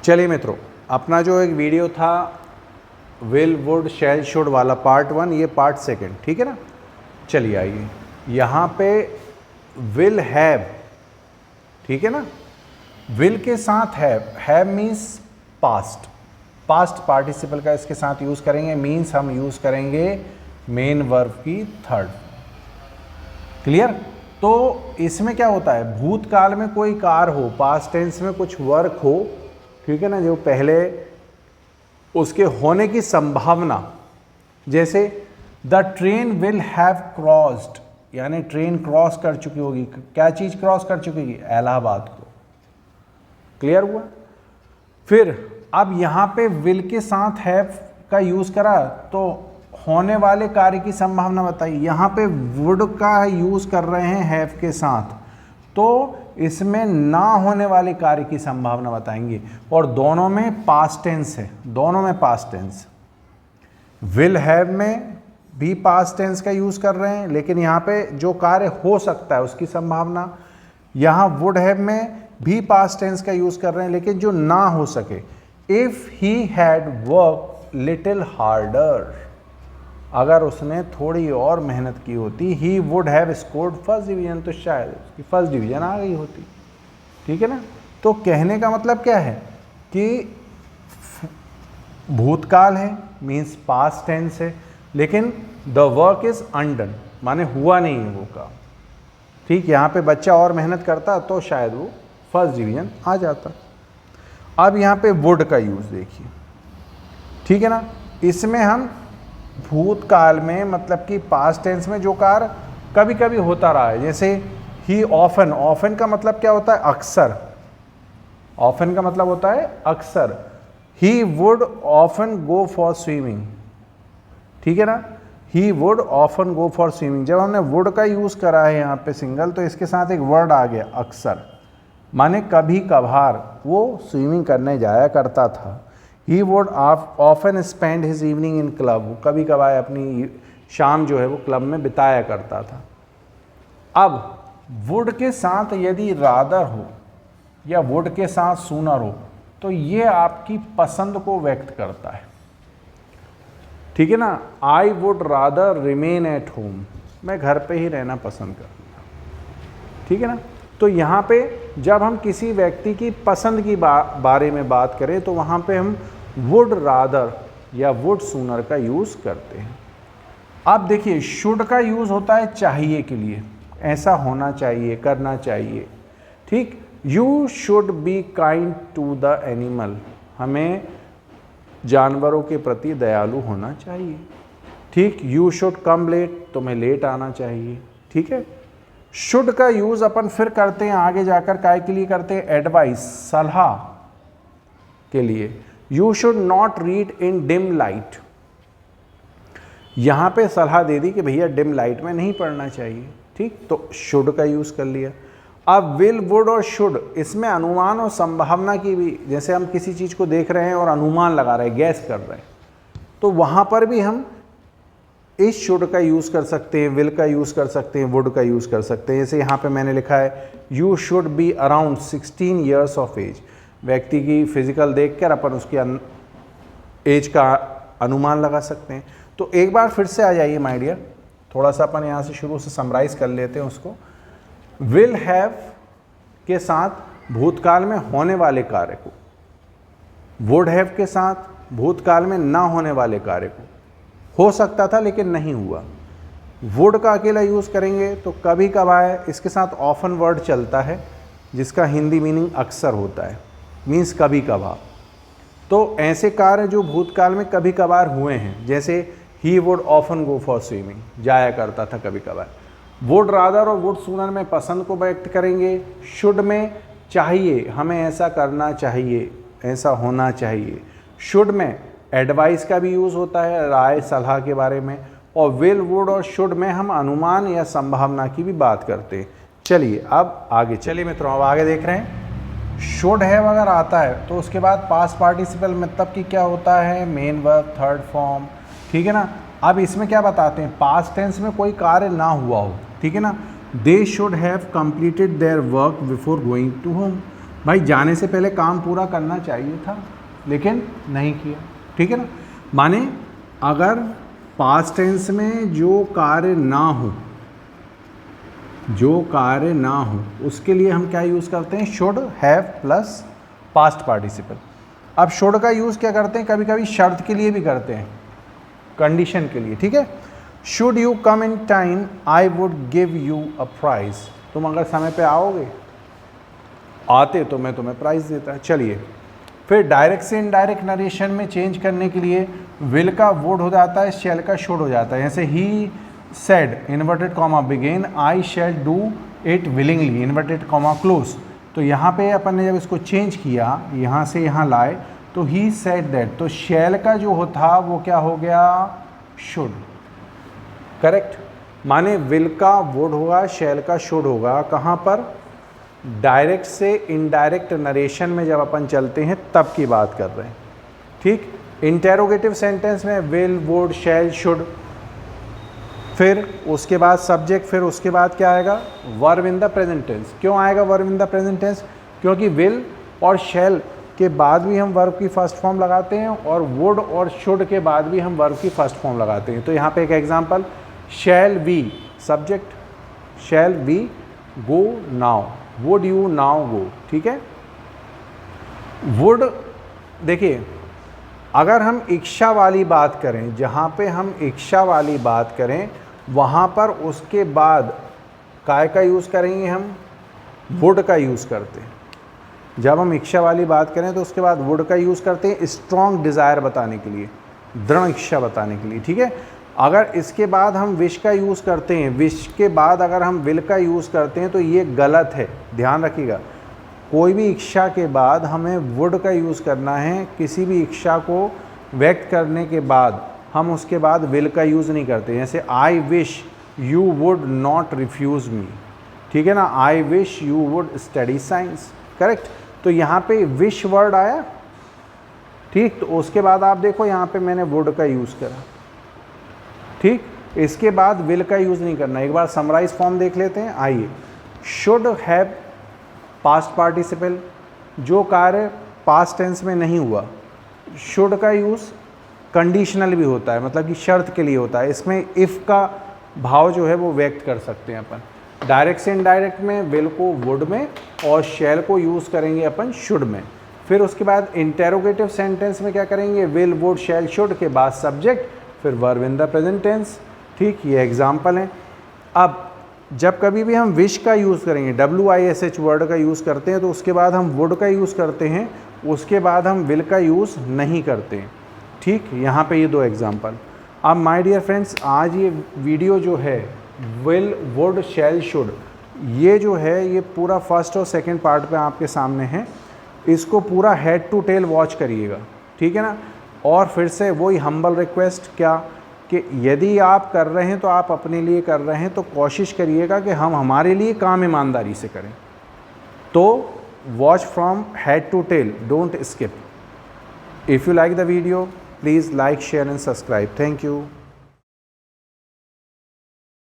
चलिए मित्रों, अपना जो एक वीडियो था विल वुड शैल शुड वाला पार्ट 1, ये पार्ट 2, ठीक है ना। चलिए आइए यहाँ पे विल हैव, ठीक है ना। विल के साथ have means past, past participle का इसके साथ यूज़ करेंगे। मीन्स हम यूज़ करेंगे मेन वर्ब की थर्ड। क्लियर। तो इसमें क्या होता है, भूतकाल में कोई कार्य हो, पास्ट टेंस में कुछ वर्क हो, ठीक है ना, जो पहले उसके होने की संभावना, जैसे the train will have crossed, यानी ट्रेन क्रॉस कर चुकी होगी। क्या चीज़ क्रॉस कर चुकी होगी? इलाहाबाद को। क्लियर हुआ। फिर अब यहाँ पे विल के साथ हैव का यूज़ करा तो होने वाले कार्य की संभावना बताइए। यहाँ पे वुड का यूज़ कर रहे हैं हैव के साथ, तो इसमें ना होने वाले कार्य की संभावना बताएंगे। और दोनों में पास्ट टेंस है, दोनों में पास्ट टेंस। विल हैव में भी पास्ट टेंस का यूज़ कर रहे हैं, लेकिन यहाँ पे जो कार्य हो सकता है उसकी संभावना। यहाँ वुड हैव में भी पास्ट टेंस का यूज़ कर रहे हैं, लेकिन जो ना हो सके। If he had work little harder, अगर उसने थोड़ी और मेहनत की होती, he would have scored first division, तो शायद उसकी फर्स्ट डिवीजन आ गई होती। ठीक है ना। तो कहने का मतलब क्या है कि भूतकाल है, मीन्स पास्ट टेंस है, लेकिन द वर्क इज अनडन, माने हुआ नहीं है वो काम। ठीक, यहाँ पे बच्चा और मेहनत करता तो शायद वो फर्स्ट डिवीजन आ जाता। अब यहाँ पे वुड का यूज़ देखिए, ठीक है ना। इसमें हम भूतकाल में, मतलब कि पास्ट टेंस में जो कार्य कभी कभी होता रहा है, जैसे ही ऑफन, ऑफन का मतलब क्या होता है? अक्सर। ऑफन का मतलब होता है अक्सर। He would often go for swimming, ठीक है ना। He would often go for swimming, जब हमने वुड का यूज़ करा है यहाँ पे सिंगल, तो इसके साथ एक वर्ड आ गया अक्सर, माने कभी कभार वो स्विमिंग करने जाया करता था। He would often spend his evening in club, कभी कभार अपनी शाम जो है वो क्लब में बिताया करता था। अब वुड के साथ यदि रादर हो या वुड के साथ सूनर हो, तो ये आपकी पसंद को व्यक्त करता है। ठीक है ना। I would rather remain at home, मैं घर पे ही रहना पसंद करूँगा। ठीक है ना। तो यहाँ पे जब हम किसी व्यक्ति की पसंद की बारे में बात करें, तो वहाँ पे हम वुड रादर या वुड सूनर का यूज़ करते हैं। अब देखिए, शुड का यूज़ होता है चाहिए के लिए, ऐसा होना चाहिए, करना चाहिए। ठीक, you should be kind to the animal, हमें जानवरों के प्रति दयालु होना चाहिए। ठीक, यू शुड कम लेट, तुम्हें लेट आना चाहिए। ठीक है। शुड का यूज़ अपन फिर करते हैं आगे जाकर, काय के लिए करते हैं? एडवाइस, सलाह के लिए। You should not read in dim light, यहाँ पे सलाह दे दी कि भैया डिम लाइट में नहीं पढ़ना चाहिए। ठीक, तो शुड का यूज़ कर लिया। अब विल, वुड और शुड, इसमें अनुमान और संभावना की भी, जैसे हम किसी चीज़ को देख रहे हैं और अनुमान लगा रहे हैं, गैस कर रहे हैं, तो वहाँ पर भी हम इस शुड का यूज़ कर सकते हैं, विल का यूज़ कर सकते हैं, वुड का यूज़ कर सकते हैं। जैसे यहाँ पे मैंने लिखा है you should be around 16 years of age, व्यक्ति की फिजिकल देखकर अपन उसकी एज का अनुमान लगा सकते हैं। तो एक बार फिर से आ जाइए माय डियर, थोड़ा सा अपन यहाँ से शुरू से समराइज़ कर लेते हैं उसको। विल हैव के साथ भूतकाल में होने वाले कार्य को, वुड हैव के साथ भूतकाल में ना होने वाले कार्य को, हो सकता था लेकिन नहीं हुआ। वुड का अकेला यूज़ करेंगे तो कभी कभार, इसके साथ ऑफन वर्ड चलता है जिसका हिंदी मीनिंग अक्सर होता है, मीन्स कभी कभार। तो ऐसे कार्य जो भूतकाल में कभी कभार हुए हैं, जैसे he would often go for swimming, जाया करता था कभी कभार। वुड रादर और वुड सूनर में पसंद को व्यक्त करेंगे। शुड में चाहिए, हमें ऐसा करना चाहिए, ऐसा होना चाहिए। शुड में एडवाइस का भी यूज़ होता है, राय सलाह के बारे में। और विल, वुड और शुड में हम अनुमान या संभावना की भी बात करते हैं। चलिए अब आगे चलिए मित्रों, अब आगे देख रहे हैं। शुड हैव अगर आता है तो उसके बाद पास्ट पार्टिसिपल मतलब कि क्या होता है? Main verb, third form. ठीक है ना। अब इसमें क्या बताते हैं? पास्ट टेंस में कोई कार्य ना हुआ हो, ठीक है ना। They should have completed their work before going to home, भाई जाने से पहले काम पूरा करना चाहिए था लेकिन नहीं किया, ठीक है ना। माने अगर पास्ट टेंस में जो कार्य ना हो, जो कार्य ना हो, उसके लिए हम क्या यूज़ करते हैं, should have plus past participle. अब शुड का यूज़ क्या करते हैं, कभी कभी शर्त के लिए भी करते हैं, कंडीशन के लिए, ठीक है। Should you come in time I would give you a price, तुम अगर समय पे आओगे, आते तो मैं तुम्हें प्राइज़ देता। चलिए फिर डायरेक्ट से इनडायरेक्ट नरेशन में चेंज करने के लिए विल का वुड हो जाता है, शैल का शुड हो जाता है। जैसे ही said inverted comma begin I shall do it willingly inverted comma close. तो यहाँ पे अपन ने जब इसको चेंज किया, यहाँ से यहाँ लाए, तो ही सेड दैट, तो शैल का जो होता वो क्या हो गया, शुड, करेक्ट। माने विल का वुड होगा, शैल का शुड होगा, कहाँ पर, डायरेक्ट से इनडायरेक्ट नरेशन में जब अपन चलते हैं तब की बात कर रहे हैं, ठीक। इंटेरोगेटिव सेंटेंस में विल, वुड, शैल, शुड, फिर उसके बाद सब्जेक्ट, फिर उसके बाद क्या आएगा, verb in the present tense. क्यों आएगा verb in the present tense, क्योंकि विल और शैल के बाद भी हम वर्ब की फर्स्ट फॉर्म लगाते हैं और वुड और शुड के बाद भी हम वर्ब की फर्स्ट फॉर्म लगाते हैं। तो यहाँ पे एक example, shall we subject, shall we go now, would you now go, ठीक है। वुड, देखिए अगर हम इच्छा वाली बात करें, जहाँ पे हम इच्छा वाली बात करें वहाँ पर उसके बाद काय का यूज़ करेंगे, हम वुड का यूज़ करते हैं। जब हम इच्छा वाली बात करें तो उसके बाद वुड का यूज़ करते हैं स्ट्रॉन्ग डिज़ायर बताने के लिए, दृढ़ इच्छा बताने के लिए, ठीक है। अगर इसके बाद हम विश का यूज़ करते हैं, विश के बाद अगर हम विल का यूज़ करते हैं तो ये गलत है, ध्यान रखिएगा। कोई भी इच्छा के बाद हमें वुड का यूज़ करना है, किसी भी इच्छा को व्यक्त करने के बाद हम उसके बाद विल का यूज़ नहीं करते। जैसे I wish you would not refuse me, ठीक है ना, I wish you would study science, correct. तो यहाँ पे विश वर्ड आया, ठीक, तो उसके बाद आप देखो यहाँ पे मैंने वुड का यूज़ करा, ठीक। इसके बाद विल का यूज़ नहीं करना। एक बार समराइज फॉर्म देख लेते हैं, आइए। शुड हैव पास्ट पार्टिसिपल, जो कार्य पास्ट टेंस में नहीं हुआ, शुड का यूज़ कंडीशनल भी होता है, मतलब कि शर्त के लिए होता है। इसमें इफ़ का भाव जो है वो व्यक्त कर सकते हैं अपन। डायरेक्ट से इनडायरेक्ट में विल को वुड में और शैल को यूज़ करेंगे अपन शुड में। फिर उसके बाद इंटेरोगेटिव सेंटेंस में क्या करेंगे, विल, वुड, शैल, शुड के बाद सब्जेक्ट, फिर verb in the present tense, ठीक। ये एग्जाम्पल हैं। अब जब कभी भी हम विश का यूज़ करेंगे, WISH वर्ड का यूज़ करते हैं, तो उसके बाद हम वुड का यूज़ करते हैं, उसके बाद हम विल का यूज़ नहीं करते हैं, ठीक। यहाँ पे ये दो एग्जाम्पल। अब माय डियर फ्रेंड्स, आज ये वीडियो जो है विल, वुड, शैल, शुड, ये जो है ये पूरा फर्स्ट और सेकंड पार्ट पे आपके सामने है। इसको पूरा हेड टू टेल वॉच करिएगा, ठीक है ना। और फिर से वही हम्बल रिक्वेस्ट, क्या कि यदि आप कर रहे हैं तो आप अपने लिए कर रहे हैं, तो कोशिश करिएगा कि हम हमारे लिए काम ईमानदारी से करें। तो watch from head to tail, don't skip. If you like the video, please like, share and subscribe. Thank you.